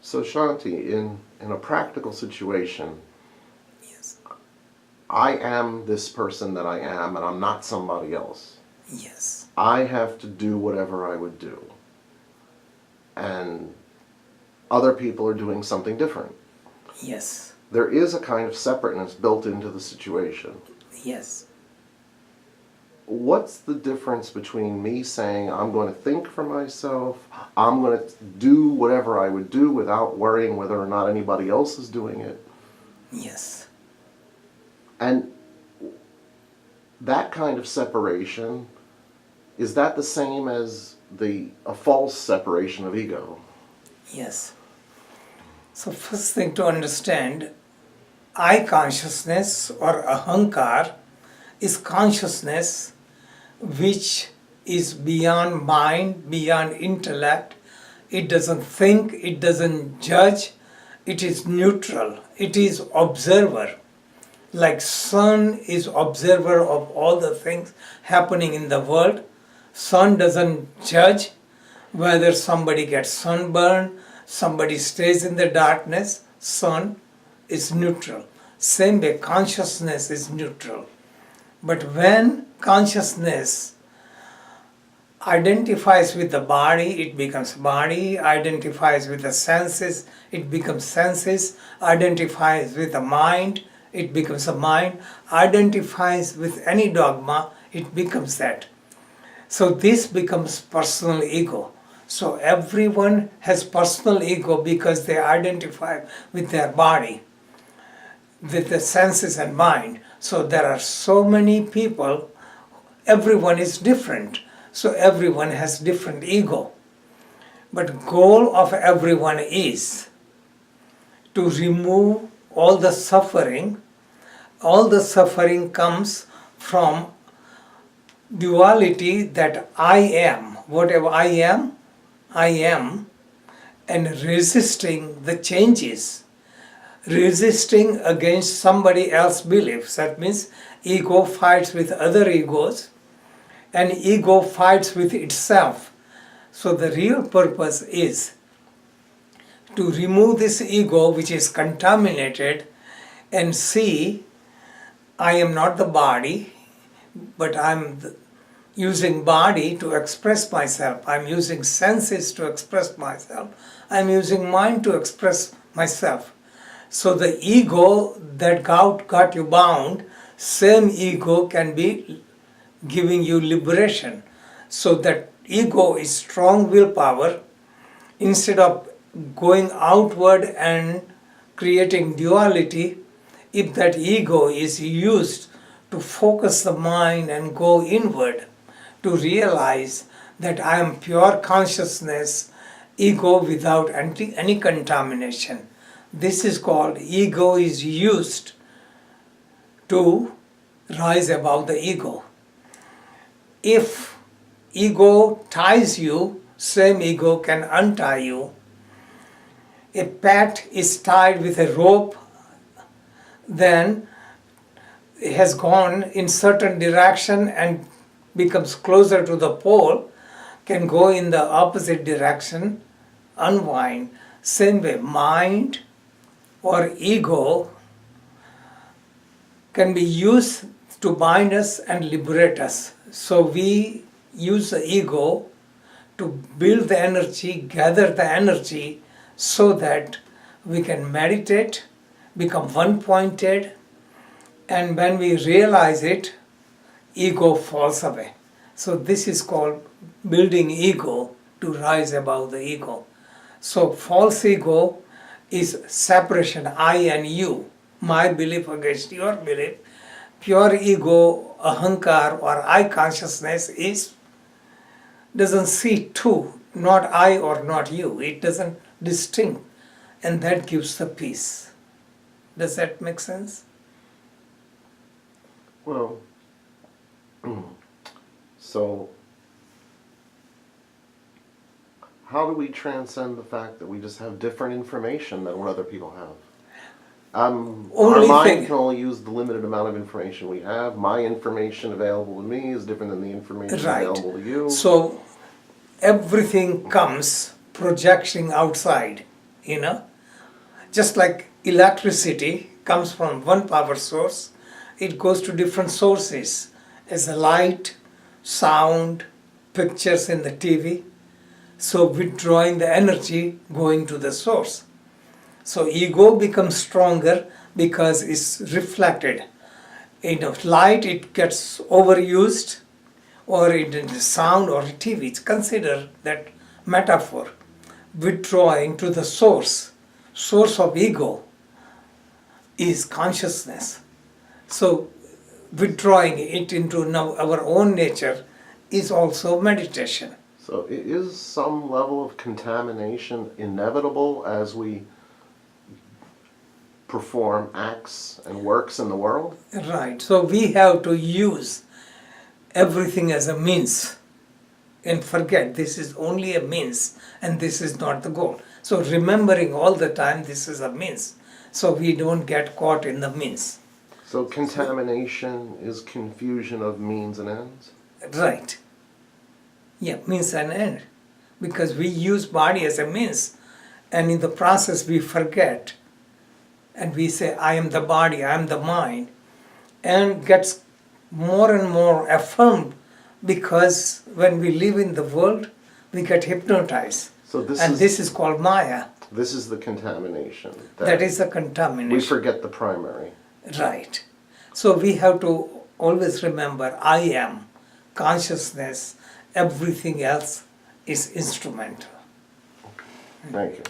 So Shanti, in a practical situation, Yes. I am this person that I am, and I'm not somebody else. Yes. I have to do whatever I would do. And other people are doing something different. Yes. There is a kind of separateness built into the situation. Yes. What's the difference between me saying I'm going to think for myself, I'm going to do whatever I would do without worrying whether or not anybody else is doing it, Yes. and that kind of separation, is that the same as a false separation of ego? Yes. So first thing to understand, I consciousness or ahankar is consciousness which is beyond mind, beyond intellect. It doesn't think, it doesn't judge, it is neutral, it is observer. Like sun is observer of all the things happening in the world. Sun doesn't judge whether somebody gets sunburned, somebody stays in the darkness. Sun is neutral. Same way consciousness is neutral. But when consciousness identifies with the body, it becomes body, identifies with the senses, it becomes senses, identifies with the mind, it becomes a mind, identifies with any dogma, it becomes that. So this becomes personal ego. So everyone has personal ego because they identify with their body, with the senses and mind. So there are so many people, everyone is different. So everyone has different ego. But goal of everyone is to remove all the suffering. All the suffering comes from duality that I am. Whatever I am, and resisting the changes, resisting against somebody else's beliefs. That means ego fights with other egos, and ego fights with itself. So the real purpose is to remove this ego which is contaminated and see I am not the body, but I'm using body to express myself. I'm using senses to express myself. I'm using mind to express myself. So the ego that got you bound, same ego can be giving you liberation. So that ego is strong willpower. Instead of going outward and creating duality, if that ego is used to focus the mind and go inward, to realize that I am pure consciousness, ego without any contamination. This is called ego is used to rise above the ego. If ego ties you, same ego can untie you. A pet is tied with a rope, then it has gone in certain direction and becomes closer to the pole, can go in the opposite direction, unwind. Same way, mind or ego can be used to bind us and liberate us. So we use the ego to build the energy, gather the energy, so that we can meditate, become one-pointed, and when we realize it, ego falls away. So this is called building ego to rise above the ego. So false ego is separation, I and you, my belief against your belief. Pure ego, ahankar or I consciousness doesn't see two, not I or not you. It doesn't distinct, and that gives the peace. Does that make sense? Well, so how do we transcend the fact that we just have different information than what other people have? Our mind can only use the limited amount of information we have. My information available to me is different than the information available to you. So everything comes projecting outside. you know. Just like electricity comes from one power source, it goes to different sources as the light, sound, pictures in the TV. So withdrawing the energy going to the source. So ego becomes stronger because it's reflected. Light, it gets overused, or in the sound or TV. It's consider that metaphor. Withdrawing to the source of ego is consciousness. So withdrawing it into now our own nature is also meditation. So is some level of contamination inevitable as we perform acts and works in the world? Right. So we have to use everything as a means and forget this is only a means and this is not the goal. So remembering all the time this is a means, so we don't get caught in the means. So contamination is confusion of means and ends? Right. Yeah, means and end. Because we use body as a means, and in the process we forget and we say I am the body, I am the mind, and gets more and more affirmed because when we live in the world we get hypnotized. So this is called Maya. This is the contamination. That is the contamination. We forget the primary. Right. So we have to always remember I am, consciousness, everything else is instrumental. Thank you.